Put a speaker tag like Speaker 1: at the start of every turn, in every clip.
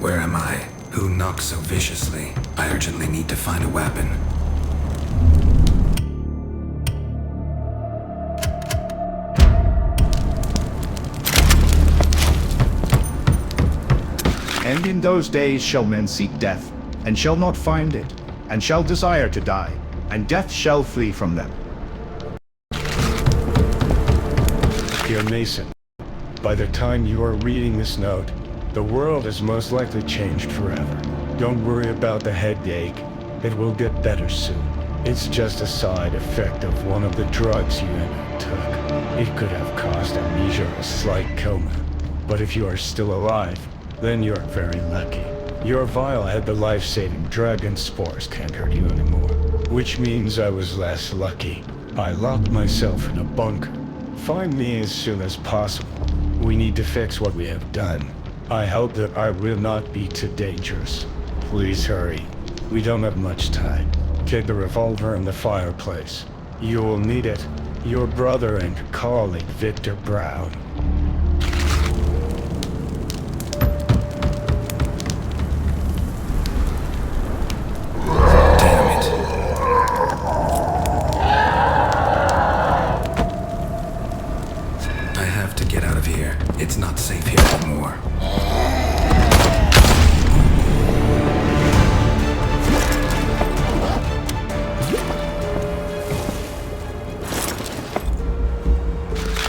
Speaker 1: Where am I? Who knocks so viciously? I urgently need to find a weapon.
Speaker 2: And in those days shall men seek death, and shall not find it, and shall desire to die, and death shall flee from them.
Speaker 3: Dear Mason, by the time you are reading this note, the world has most likely changed forever. Don't worry about the headache. It will get better soon. It's just a side effect of one of the drugs you took. It could have caused amnesia or a slight coma. But if you are still alive, then you're very lucky. Your vial had the life-saving drug and spores can't hurt you anymore. Which means I was less lucky. I locked myself in a bunker. Find me as soon as possible. We need to fix what we have done. I hope that I will not be too dangerous. Please hurry. We don't have much time. Keep the revolver in the fireplace. You will need it. Your brother and colleague, Victor Brown.
Speaker 1: It's not safe here anymore.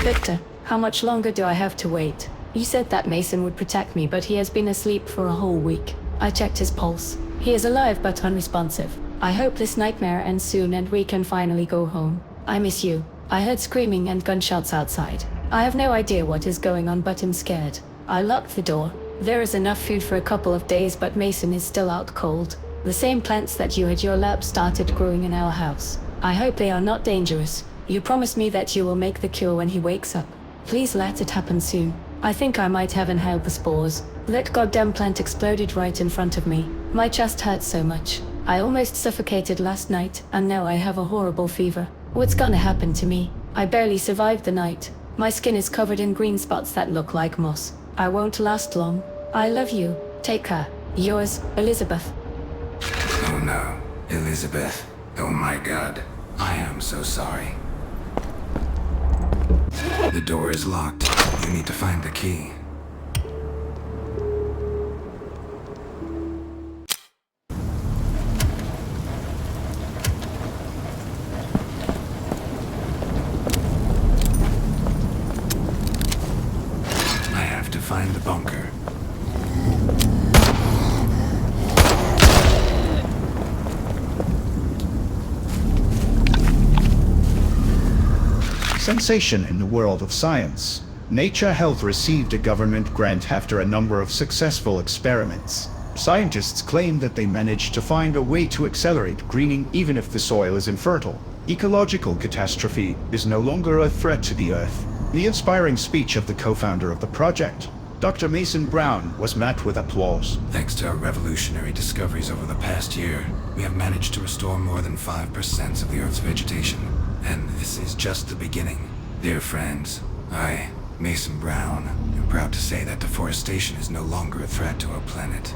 Speaker 4: Victor, how much longer do I have to wait? You said that Mason would protect me, but he has been asleep for a whole week. I checked his pulse. He is alive but unresponsive. I hope this nightmare ends soon and we can finally go home. I miss you. I heard screaming and gunshots outside. I have no idea what is going on, but I'm scared. I locked the door. There is enough food for a couple of days, but Mason is still out cold. The same plants that you at your lab started growing in our house. I hope they are not dangerous. You promised me that you will make the cure when he wakes up. Please let it happen soon. I think I might have inhaled the spores. That goddamn plant exploded right in front of me. My chest hurts so much. I almost suffocated last night, and now I have a horrible fever. What's gonna happen to me? I barely survived the night. My skin is covered in green spots that look like moss. I won't last long. I love you. Take care. Yours, Elizabeth.
Speaker 1: Oh no, Elizabeth. Oh my God. I am so sorry. The door is locked. You need to find the key. Find the bunker.
Speaker 2: Sensation in the world of science. Nature Health received a government grant after a number of successful experiments. Scientists claim that they managed to find a way to accelerate greening even if the soil is infertile. Ecological catastrophe is no longer a threat to the Earth. The inspiring speech of the co-founder of the project, Dr. Mason Brown, was met with applause.
Speaker 1: Thanks to our revolutionary discoveries over the past year, we have managed to restore more than 5% of the Earth's vegetation. And this is just the beginning. Dear friends, I, Mason Brown, am proud to say that deforestation is no longer a threat to our planet.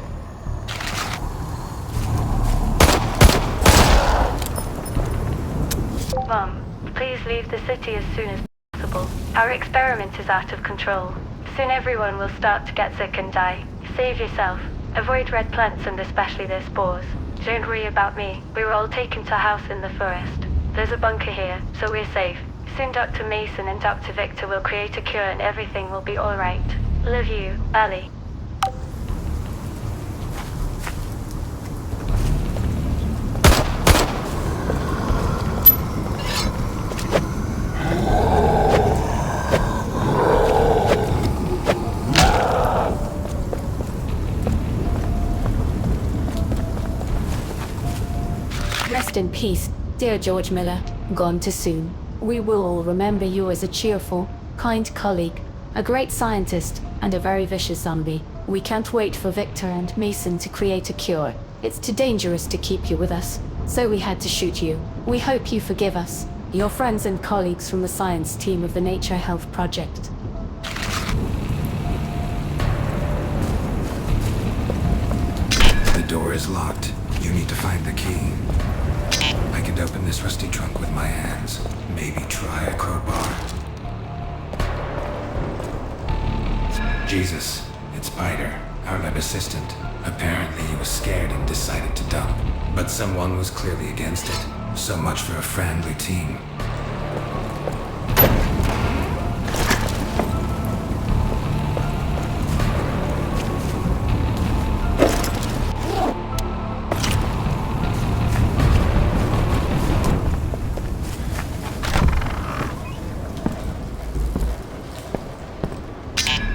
Speaker 4: Mom, please leave the city as soon as possible. Our experiment is out of control. Soon everyone will start to get sick and die. Save yourself. Avoid red plants and especially their spores. Don't worry about me. We were all taken to a house in the forest. There's a bunker here, so we're safe. Soon Dr. Mason and Dr. Victor will create a cure and everything will be alright. Love you, Ali. Rest in peace, dear George Miller, gone too soon. We will all remember you as a cheerful, kind colleague, a great scientist, and a very vicious zombie. We can't wait for Victor and Mason to create a cure. It's too dangerous to keep you with us, so we had to shoot you. We hope you forgive us, your friends and colleagues from the science team of the Nature Health Project.
Speaker 1: door is locked. You need to find the key. I can open this rusty trunk with my hands. Maybe try a crowbar. Jesus, it's Spider, our lab assistant. Apparently he was scared and decided to dump. But someone was clearly against it. So much for a friendly team.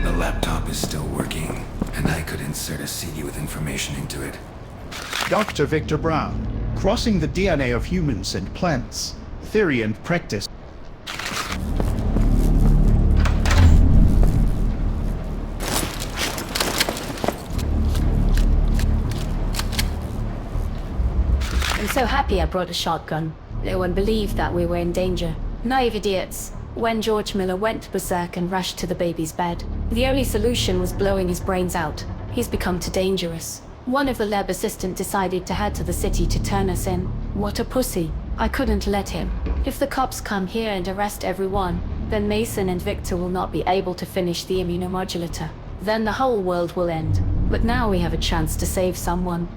Speaker 1: The laptop is still working, and I could insert a CD with information into it.
Speaker 2: Dr. Victor Brown, crossing the DNA of humans and plants, theory and practice.
Speaker 4: I'm so happy I brought a shotgun. No one believed that we were in danger. Naive idiots. When George Miller went berserk and rushed to the baby's bed, the only solution was blowing his brains out. He's become too dangerous. One of the lab assistants decided to head to the city to turn us in. What a pussy. I couldn't let him. If the cops come here and arrest everyone, then Mason and Victor will not be able to finish the immunomodulator. Then the whole world will end. But now we have a chance to save someone.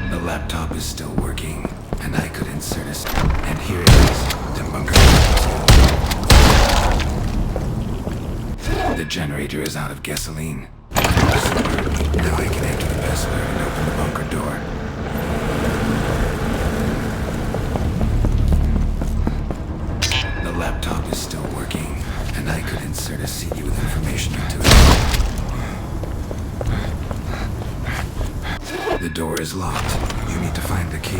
Speaker 1: The laptop is still working, and I could insert a... And here it is, the bunker. The generator is out of gasoline. Now I can enter the password and open the bunker door. The laptop is still working, and I could insert a CD with information into it. The door is locked. You need to find the key.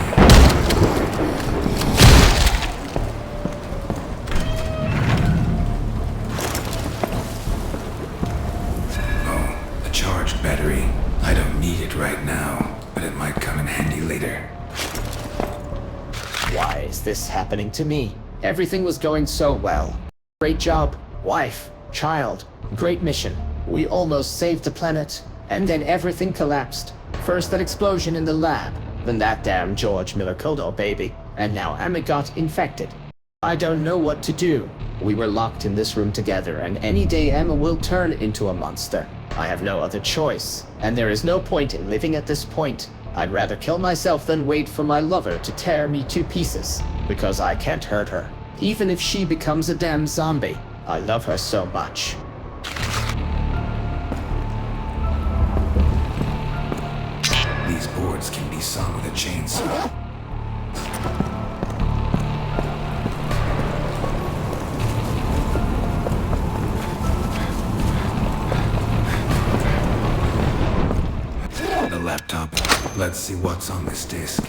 Speaker 1: Oh, a charged battery. I don't need it right now, but it might come in handy later.
Speaker 5: Why is this happening to me? Everything was going so well. Great job, wife, child, great mission. We almost saved the planet, and then everything collapsed. First that explosion in the lab, then that damn George Miller Kodor baby, and now Emmett got infected. I don't know what to do. We were locked in this room together, and any day Emma will turn into a monster. I have no other choice, and there is no point in living at this point. I'd rather kill myself than wait for my lover to tear me to pieces, because I can't hurt her. Even if she becomes a damn zombie, I love her so much.
Speaker 1: These boards can be sawn with a chainsaw. The laptop. Let's see what's on this disk.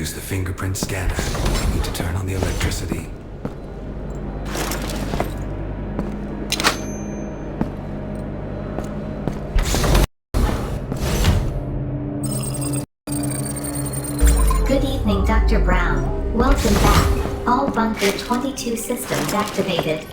Speaker 1: use the fingerprint scanner. I need to turn on the electricity.
Speaker 6: Good evening, Dr. Brown. Welcome back. All Bunker 22 systems activated.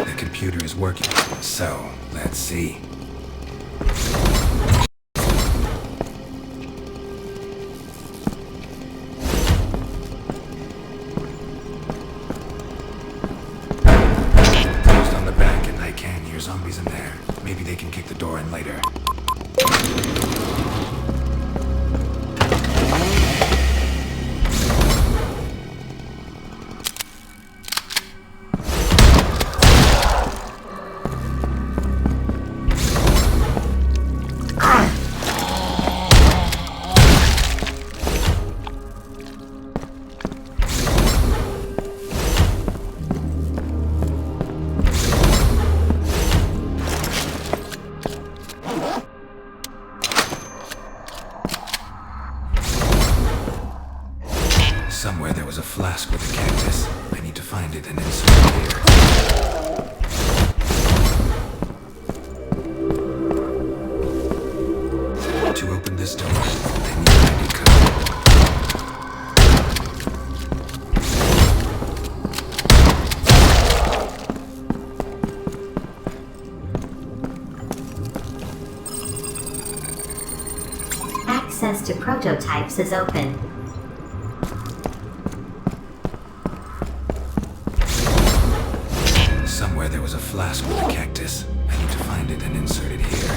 Speaker 1: The computer is working. So, let's see. Closed on the back and I can hear zombies in there. Maybe they can kick the door in later. Somewhere there was a flask with a cactus. I need to find it and insert it here. To open this door, I need an ID code.
Speaker 6: Access to prototypes is open.
Speaker 1: Somewhere there was a flask with a cactus. I need to find it and insert it here.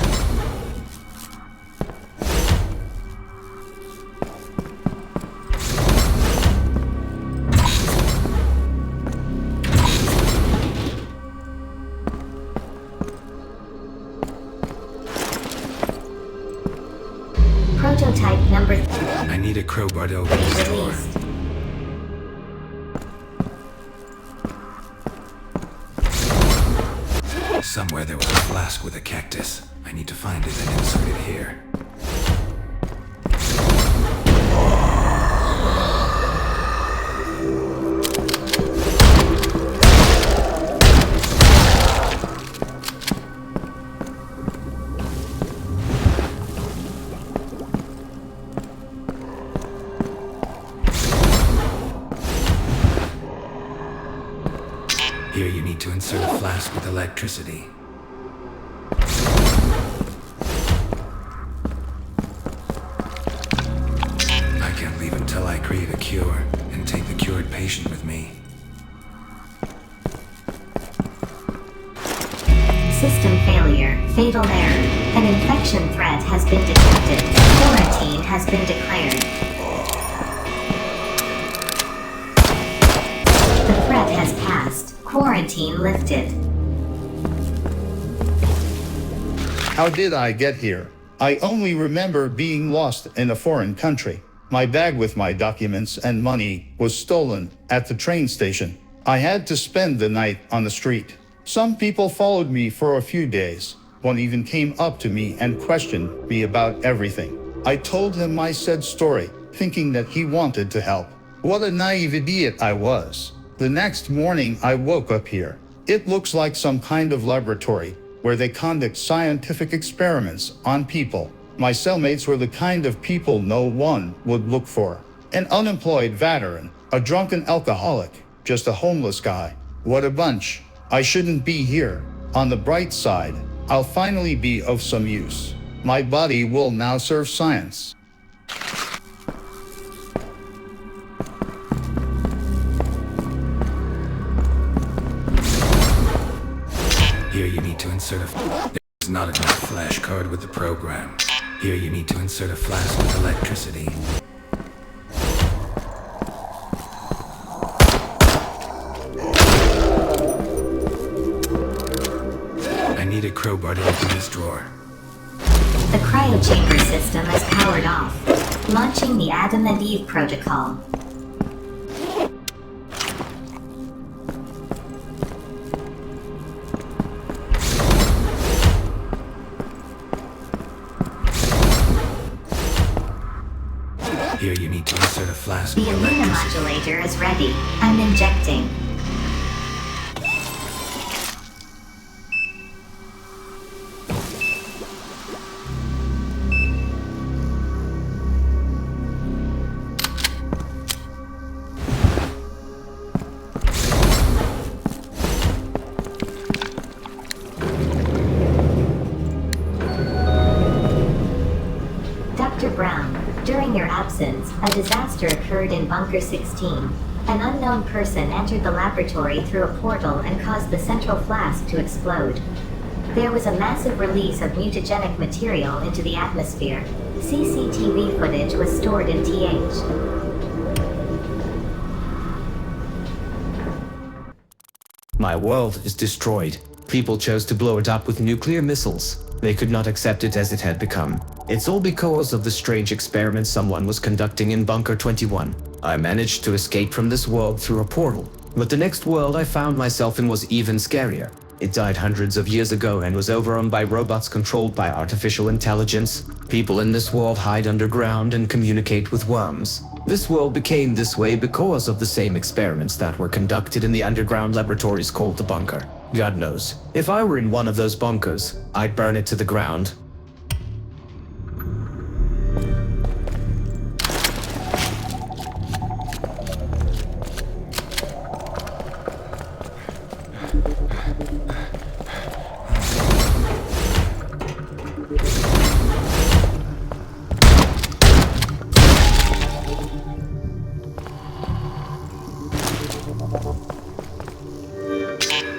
Speaker 6: Prototype number 3
Speaker 1: I need a crowbar to open this door.
Speaker 6: released.
Speaker 1: Somewhere there was a flask with a cactus. I need to find it and insert it here. Here you need to insert a flask with electricity. I can't leave until I create a cure and take the cured patient with me.
Speaker 6: System failure. Fatal error. An infection threat has been detected. Quarantine has been declared. The threat has passed. Quarantine lifted.
Speaker 2: How did I get here? I only remember being lost in a foreign country. My bag with my documents and money was stolen at the train station. I had to spend the night on the street. Some people followed me for a few days. One even came up to me and questioned me about everything. I told him my said story, thinking that he wanted to help. What a naive idiot I was. The next morning I woke up here. It looks like some kind of laboratory where they conduct scientific experiments on people. My cellmates were the kind of people no one would look for. An unemployed veteran, a drunken alcoholic, just a homeless guy. What a bunch. I shouldn't be here. On the bright side, I'll finally be of some use. My body will now serve science.
Speaker 1: Here you need to insert a... There's not enough flash card with the program. Here you need to insert a flask with electricity. I need a crowbar to open this drawer.
Speaker 6: The cryochamber system is powered off. Launching the Adam and Eve protocol.
Speaker 1: Here you need to insert a flask
Speaker 6: The
Speaker 1: of electricity.
Speaker 6: immunomodulator is ready. I'm injecting. Dr. Brown, during your absence, a disaster occurred in Bunker 16. An unknown person entered the laboratory through a portal and caused the central flask to explode. There was a massive release of mutagenic material into the atmosphere. CCTV footage was stored in TH.
Speaker 7: My world is destroyed. People chose to blow it up with nuclear missiles. They could not accept it as it had become. It's all because of the strange experiment someone was conducting in Bunker 21. I managed to escape from this world through a portal, but the next world I found myself in was even scarier. It died hundreds of years ago and was overrun by robots controlled by artificial intelligence. People in this world hide underground and communicate with worms. This world became this way because of the same experiments that were conducted in the underground laboratories called the Bunker. God knows, if I were in one of those bunkers, I'd burn it to the ground.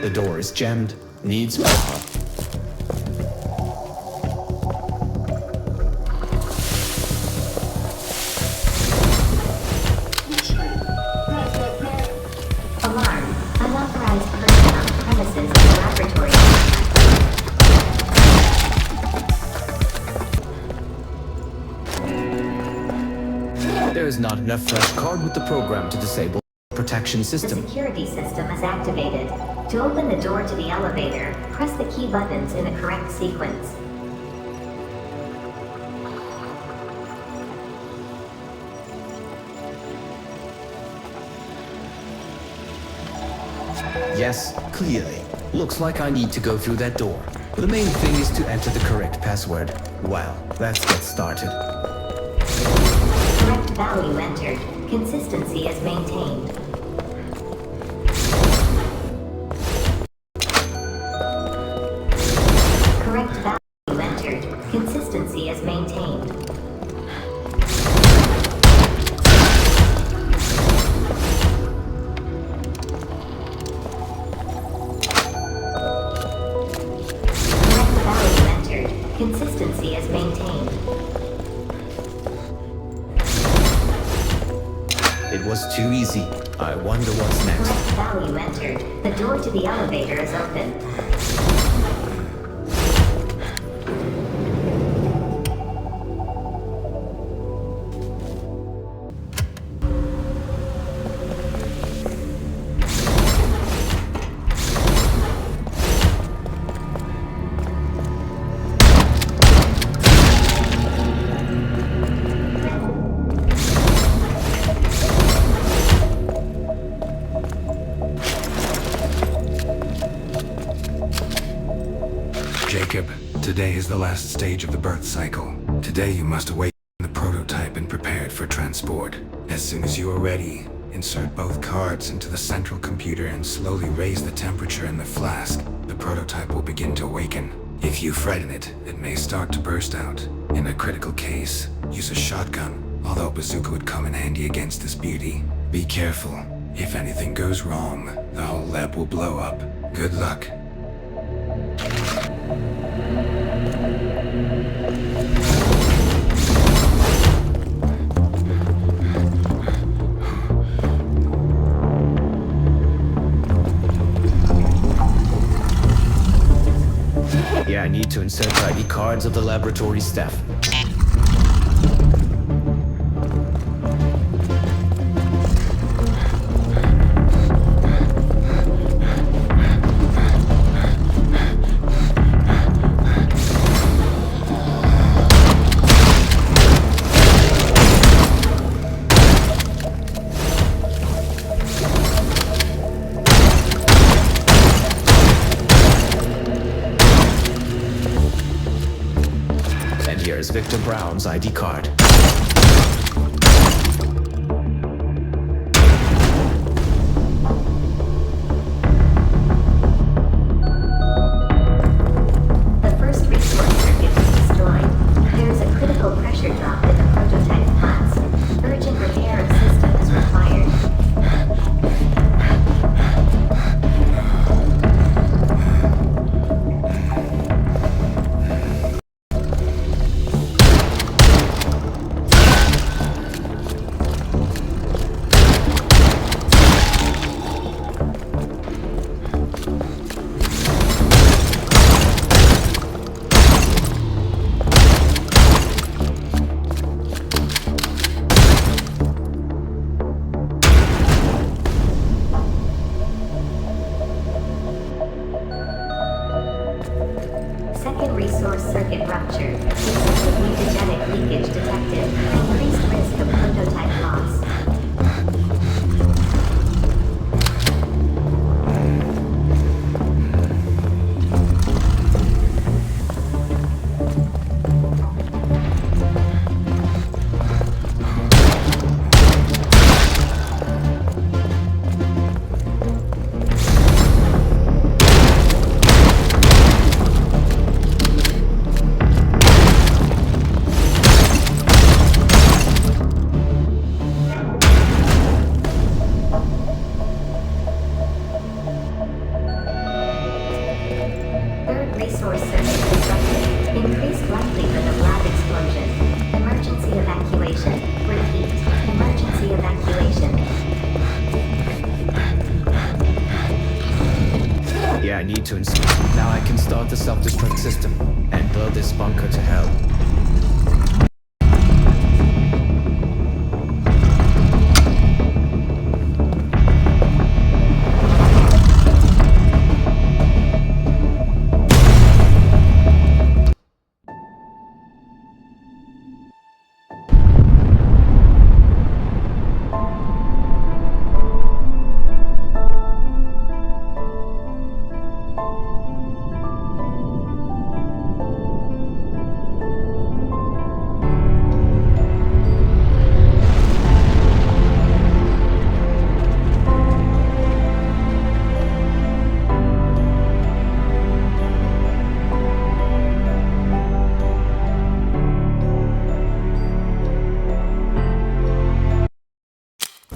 Speaker 7: The door is jammed. Needs power.
Speaker 6: Alarm. Unauthorized person on the premises of the laboratory.
Speaker 7: There is not enough fresh card with the program to disable the protection
Speaker 6: The
Speaker 7: system.
Speaker 6: security system is activated. To open the door to the elevator, press the key buttons in the correct sequence.
Speaker 7: Yes, clearly. Looks like I need to go through that door. The main thing is to enter the correct password. Well, let's get started.
Speaker 6: Correct value entered. Consistency is maintained. Correct value entered. Consistency is maintained. Correct value entered. Consistency is maintained.
Speaker 7: It was too easy. I wonder what's next.
Speaker 6: Correct value entered. The door to the elevator is open.
Speaker 1: Jacob, today is the last stage of the birth cycle. Today you must awaken the prototype and prepare it for transport. As soon as you are ready, insert both cards into the central computer and slowly raise the temperature in the flask. The prototype will begin to awaken. If you frighten it, it may start to burst out. In a critical case, use a shotgun, although a bazooka would come in handy against this beauty. Be careful. If anything goes wrong, the whole lab will blow up. Good luck.
Speaker 7: Yeah, I need to insert the ID cards of the laboratory staff. And here's Victor Brown's ID card.
Speaker 6: The first resource circuit was destroyed. There is a critical pressure drop in the prototype pods. Urgent repair of system is required. Second resource circuit rupture. Excessive mutagenic leakage detected. Increased risk of prototype loss. Third resource circuit disrupted. Increased likelihood of lab explosion. Emergency evacuation. Repeat. Emergency evacuation.
Speaker 7: Yeah, I need to install. Now I can start the self-destruct system and blow this bunker to hell.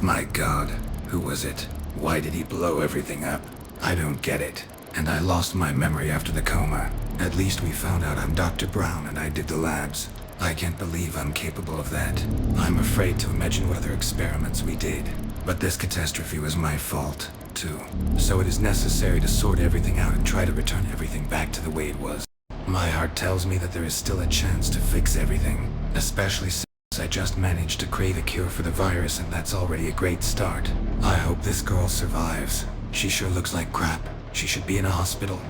Speaker 1: My God, who was it? Why did he blow everything up? I don't get it. And I lost my memory after the coma. At least we found out I'm Dr. Brown and I did the labs. I can't believe I'm capable of that. I'm afraid to imagine what other experiments we did. But this catastrophe was my fault, too. So it is necessary to sort everything out and try to return everything back to the way it was. My heart tells me that there is still a chance to fix everything, especially since I just managed to create a cure for the virus, and that's already a great start. I hope this girl survives. She sure looks like crap. She should be in a hospital.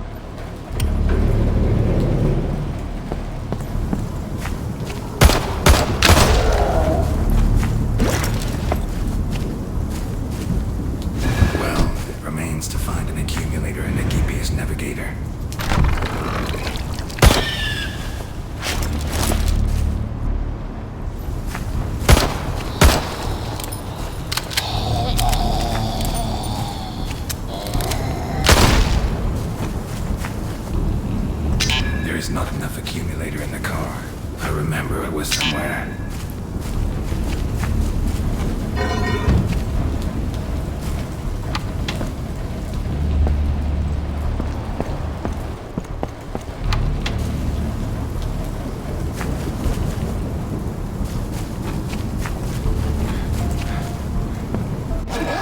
Speaker 1: Well, it remains to find an accumulator and a GPS navigator. There's not enough accumulator in the car. I remember it was somewhere.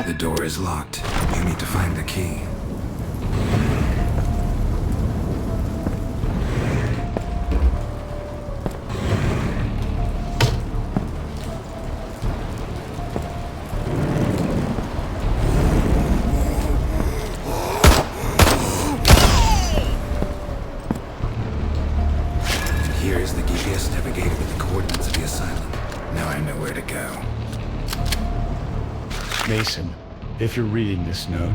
Speaker 1: The door is locked. You need to find the key. Here is the GPS navigator with the coordinates of the asylum. Now I know where to go.
Speaker 3: Mason, if you're reading this note,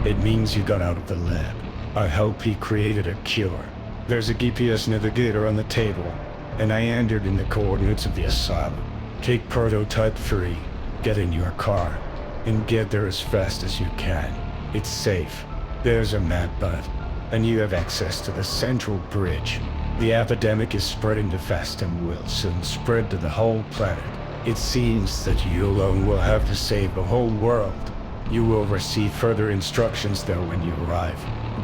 Speaker 3: it means you got out of the lab. I hope he created a cure. There's a GPS navigator on the table. and I entered in the coordinates of the asylum. Take Prototype 3, get in your car, and get there as fast as you can. It's safe. There's a map, bud, and you have access to the central bridge. The epidemic is spreading too fast and will soon spread to the whole planet. It seems that you alone will have to save the whole world. You will receive further instructions there when you arrive.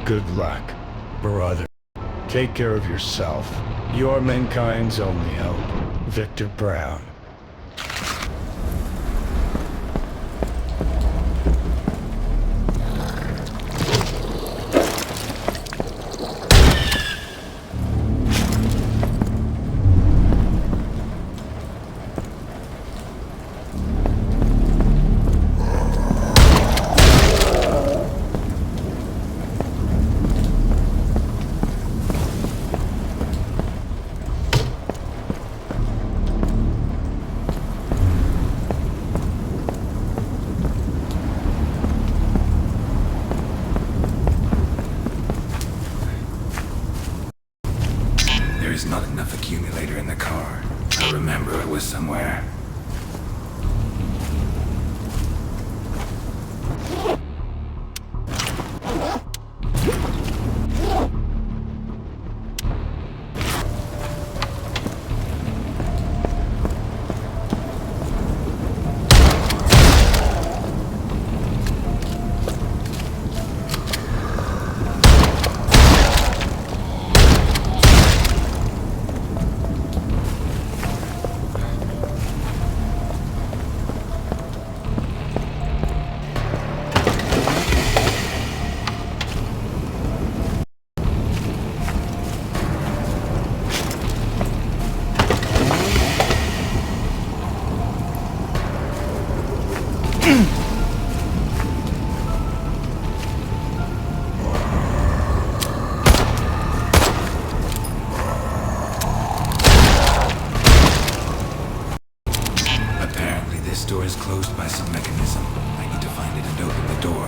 Speaker 3: Good luck, brother. Take care of yourself. You are mankind's only hope. Victor Brown.
Speaker 1: There is not enough accumulator in the car. I remember it was somewhere. Apparently this door is closed by some mechanism. I need to find it and open the door.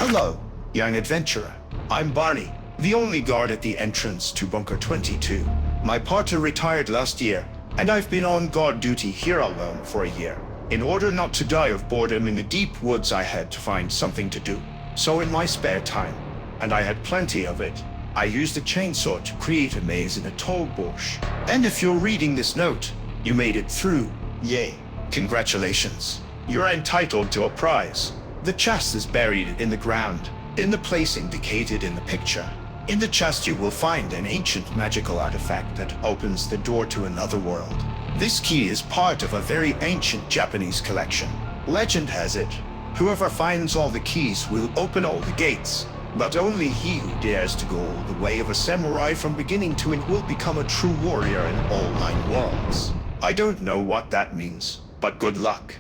Speaker 2: Hello, young adventurer. I'm Barney, the only guard at the entrance to Bunker 22. My partner retired last year, and I've been on guard duty here alone for a year. In order not to die of boredom in the deep woods, I had to find something to do. So in my spare time, and I had plenty of it, I used a chainsaw to create a maze in a tall bush. And if you're reading this note, you made it through. Yay. Congratulations. You're entitled to a prize. The chest is buried in the ground, in the place indicated in the picture. In the chest you will find an ancient magical artifact that opens the door to another world. This key is part of a very ancient Japanese collection. Legend has it, whoever finds all the keys will open all the gates. But only he who dares to go the way of a samurai from beginning to end will become a true warrior in all 9 worlds. I don't know what that means, but good luck.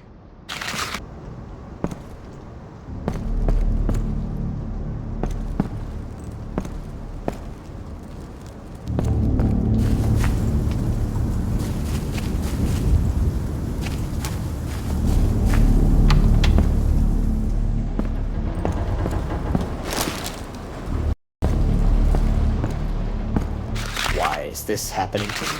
Speaker 5: Why is this happening to me?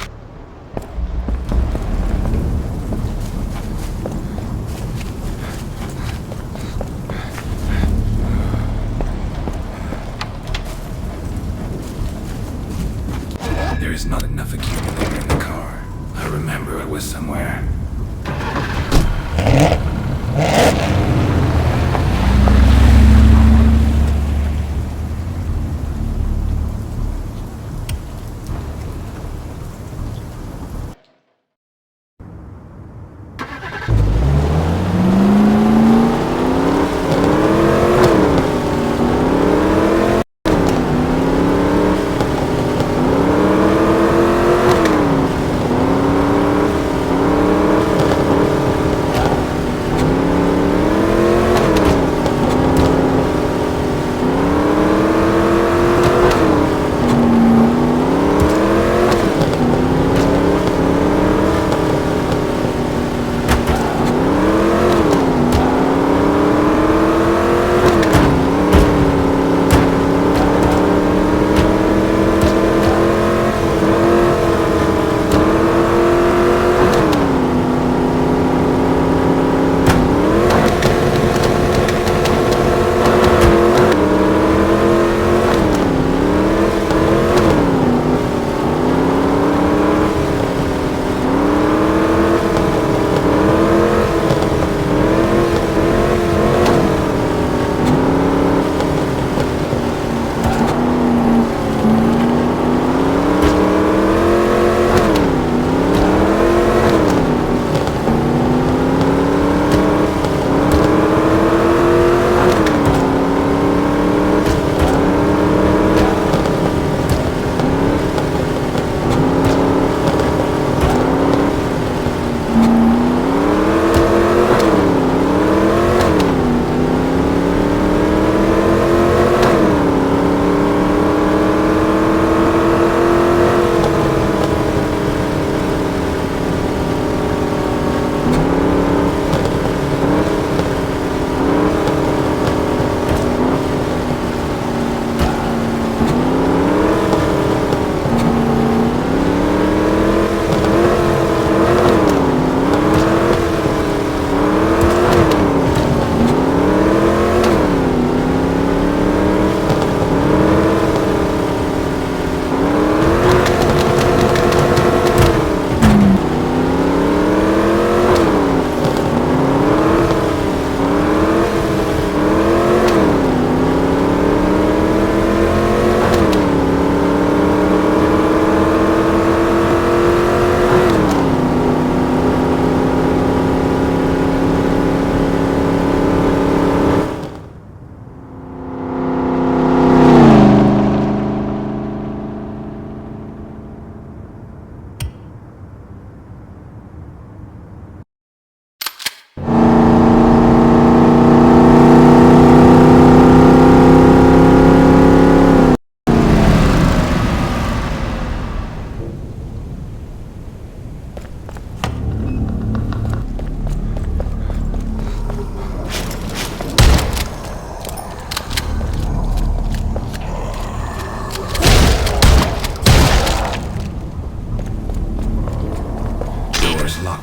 Speaker 1: There is not enough accumulator in the car. I remember it was somewhere.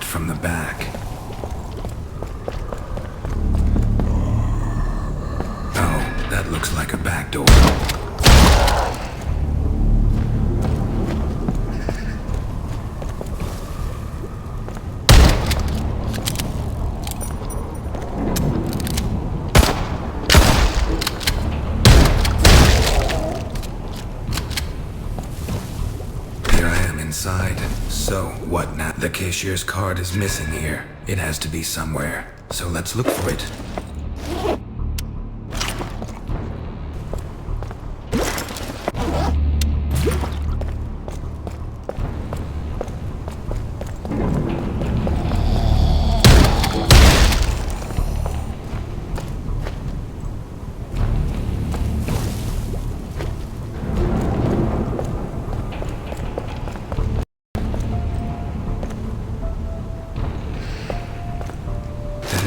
Speaker 1: From the back. Oh, that looks like a back door. Here I am in inside. So, what now? The cashier's card is missing here. It has to be somewhere. So let's look for it.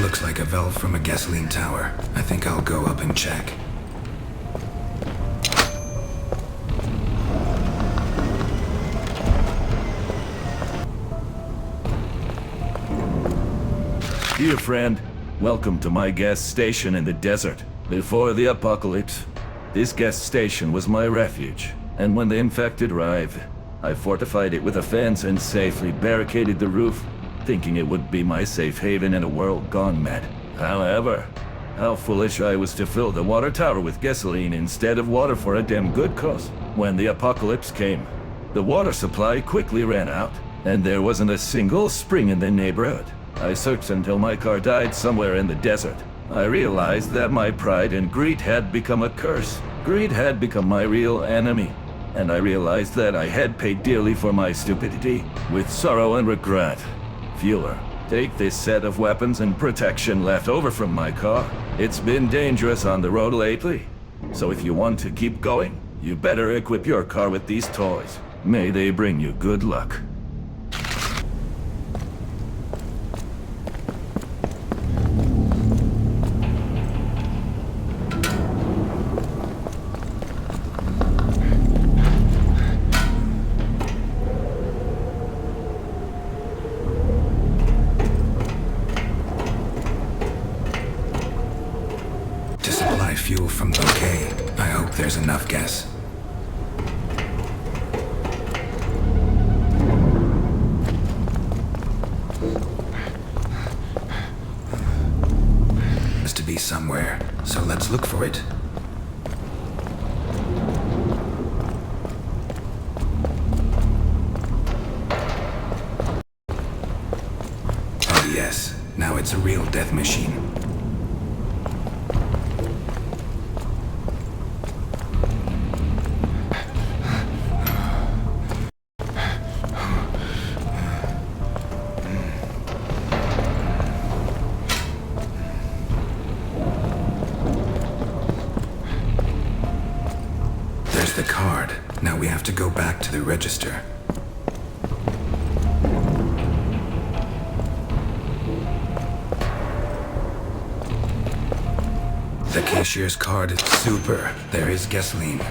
Speaker 1: Looks like a valve from a gasoline tower. I think I'll go up and check.
Speaker 8: Dear friend, welcome to my gas station in the desert. Before the apocalypse, this gas station was my refuge. And when the infected arrived, I fortified it with a fence and safely barricaded the roof, thinking it would be my safe haven in a world gone mad. However, how foolish I was to fill the water tower with gasoline instead of water for a damn good cause. When the apocalypse came, the water supply quickly ran out, and there wasn't a single spring in the neighborhood. I searched until my car died somewhere in the desert. I realized that my pride and greed had become a curse. Greed had become my real enemy. And I realized that I had paid dearly for my stupidity, with sorrow and regret. Viewer, take this set of weapons and protection left over from my car. It's been dangerous on the road lately. So if you want to keep going, you better equip your car with these toys. May they bring you good luck.
Speaker 1: Fuel from OK. I hope there's enough gas. Has to be somewhere, so let's look for it. Oh yes, now it's a real death machine. The card. Now we have to go back to the register. The cashier's card is super. There is gasoline.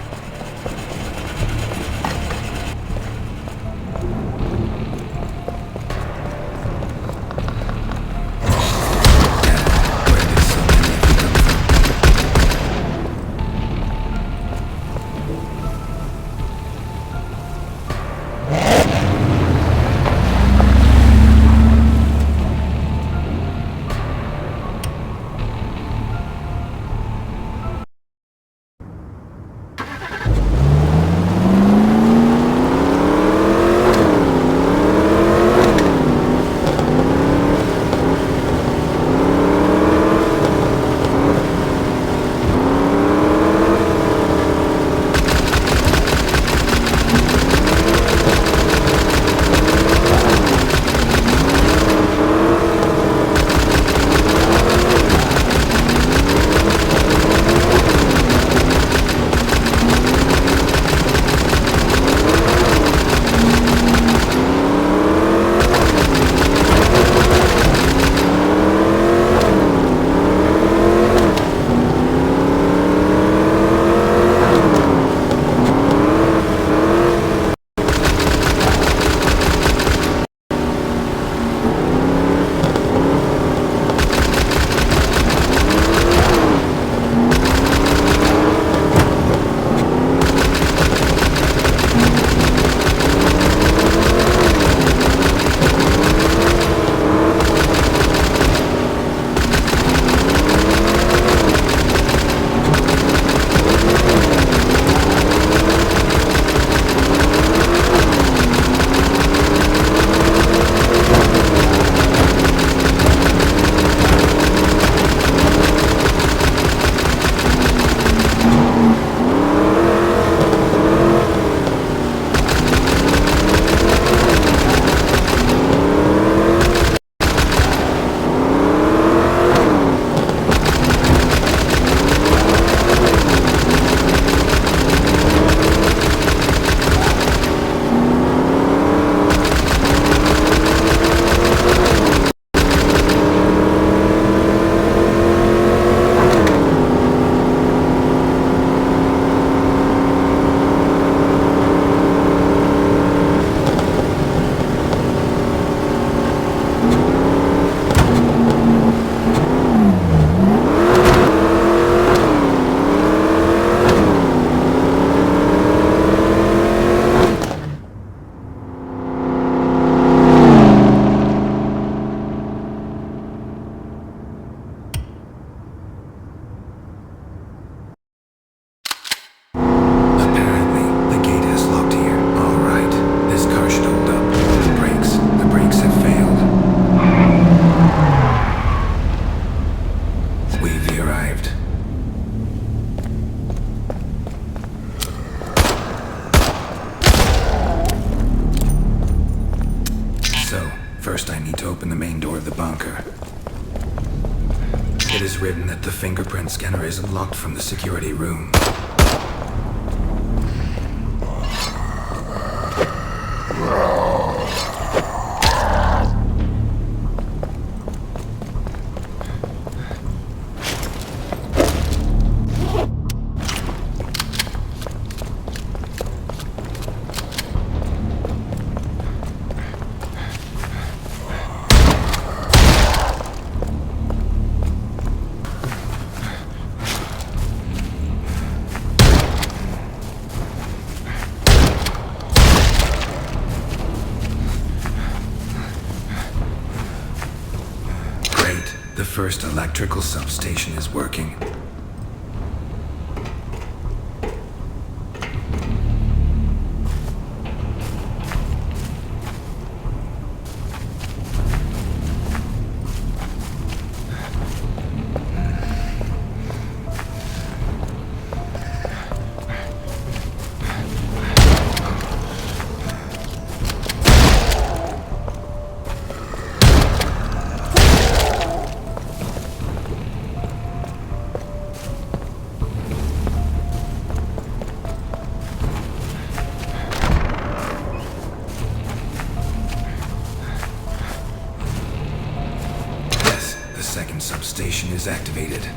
Speaker 1: First, I need to open the main door of the bunker. It is written that the fingerprint scanner is unlocked from the security room. The first electrical substation is working. The second substation is activated.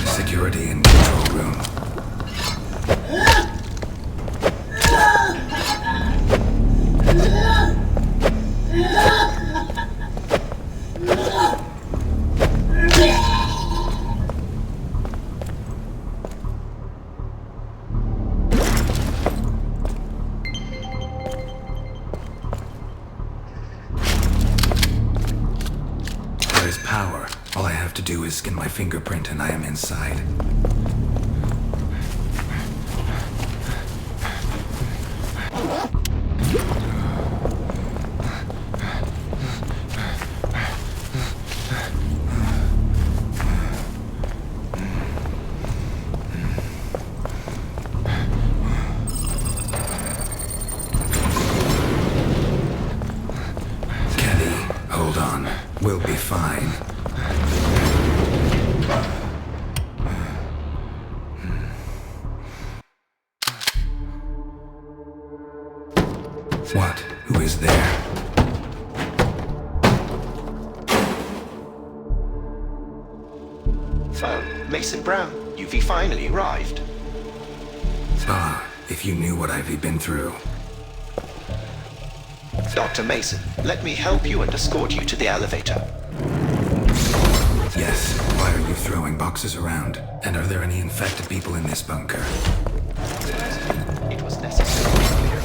Speaker 1: Security in control room. There's power. All I have to do is scan my fingerprint and I am inside. Kenny, hold on. We'll be fine. What? Who is there?
Speaker 9: Oh, Mason Brown, you've finally arrived.
Speaker 1: Ah, if you knew what I've been through.
Speaker 9: Dr. Mason, let me help you and escort you to the elevator.
Speaker 1: Yes, why are you throwing boxes around? And are there any infected people in this bunker?
Speaker 9: It was necessary to clear it.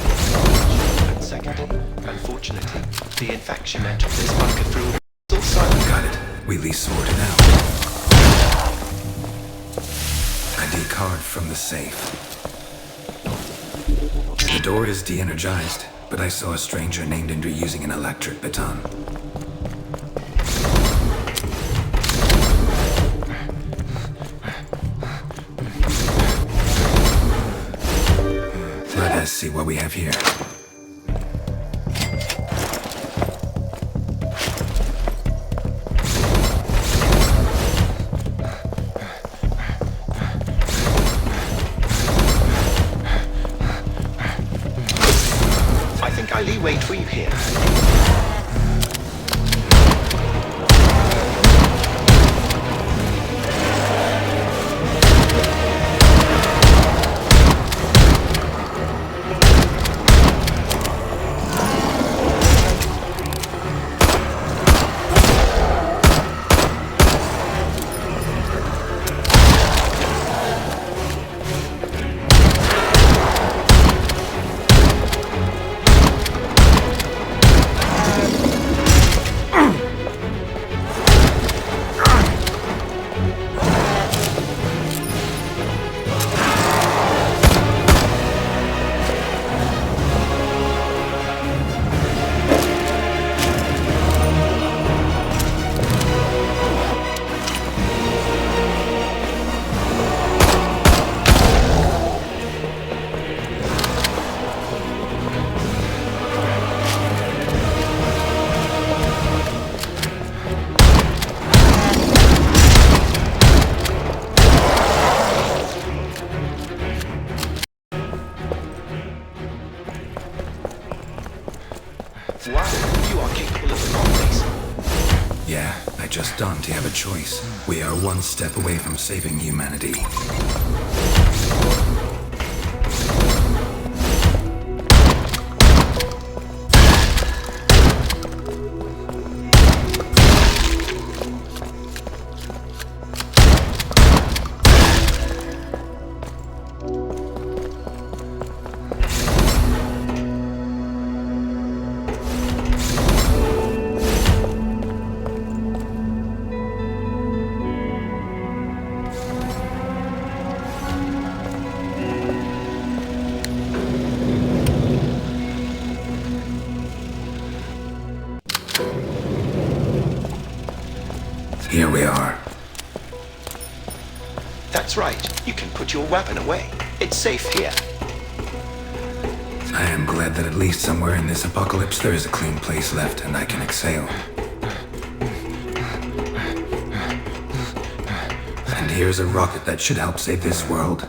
Speaker 9: And secondly, unfortunately, the infection entered this bunker through a silent.
Speaker 1: Got it. Wheelie sorted out. ID card from the safe. The door is de-energized, but I saw a stranger named Indra using an electric baton. Let us see what we have here.
Speaker 9: I think I'll wait for you here. Wow, you are capable of a lot, Mason.
Speaker 1: Yeah, I just don't have a choice. We are one step away from saving humanity. Here we are.
Speaker 9: That's right. You can put your weapon away. It's safe here.
Speaker 1: I am glad that at least somewhere in this apocalypse there is a clean place left and I can exhale. And here's a rocket that should help save this world.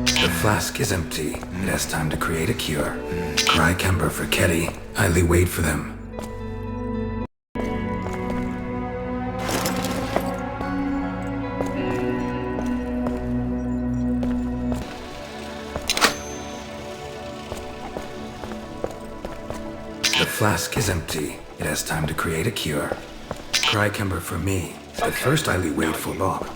Speaker 1: The flask is empty. It has time to create a cure. Cry Kemper for Ketty. Idly wait for them. The flask is empty. It has time to create a cure. Cry Kemper for me. But first Idly wait for Bob.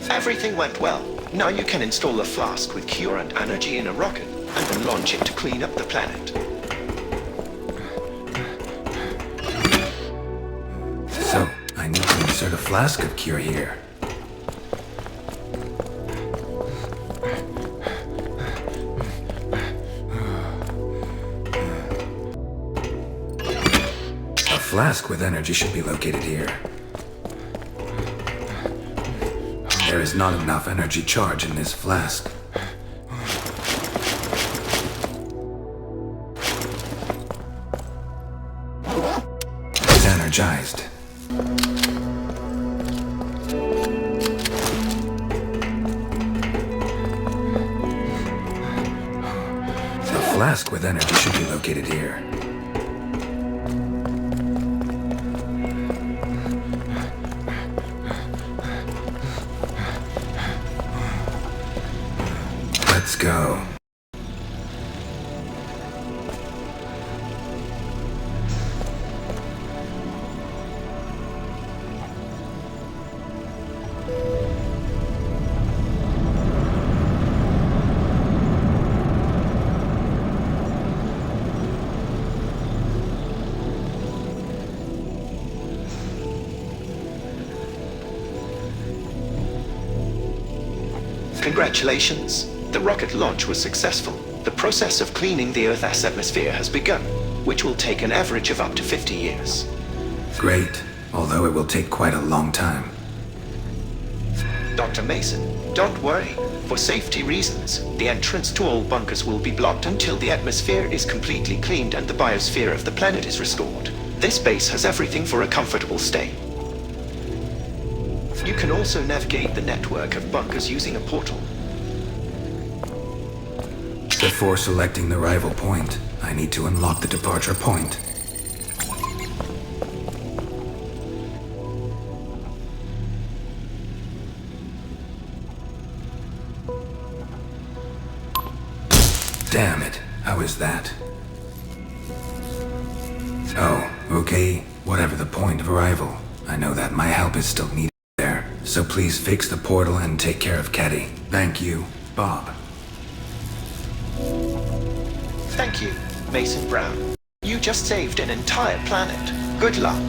Speaker 9: Everything went well. Now you can install the flask with cure and energy in a rocket, and then launch it to clean up the planet.
Speaker 1: So, I need to insert a flask of cure here. A flask with energy should be located here. There is not enough energy charge in this flask. It's energized. The flask with energy should be located here. Let's go.
Speaker 9: Congratulations. The rocket launch was successful. The process of cleaning the Earth's atmosphere has begun, which will take an average of up to 50 years.
Speaker 1: Great, although it will take quite a long time.
Speaker 9: Dr. Mason, don't worry. For safety reasons, the entrance to all bunkers will be blocked until the atmosphere is completely cleaned and the biosphere of the planet is restored. This base has everything for a comfortable stay. You can also navigate the network of bunkers using a portal.
Speaker 1: Before selecting the arrival point, I need to unlock the departure point. Damn it, how is that? Oh, okay, whatever the point of arrival. I know that my help is still needed there, so please fix the portal and take care of Ketty. Thank you, Bob.
Speaker 9: Thank you, Mason Brown. You just saved an entire planet. Good luck.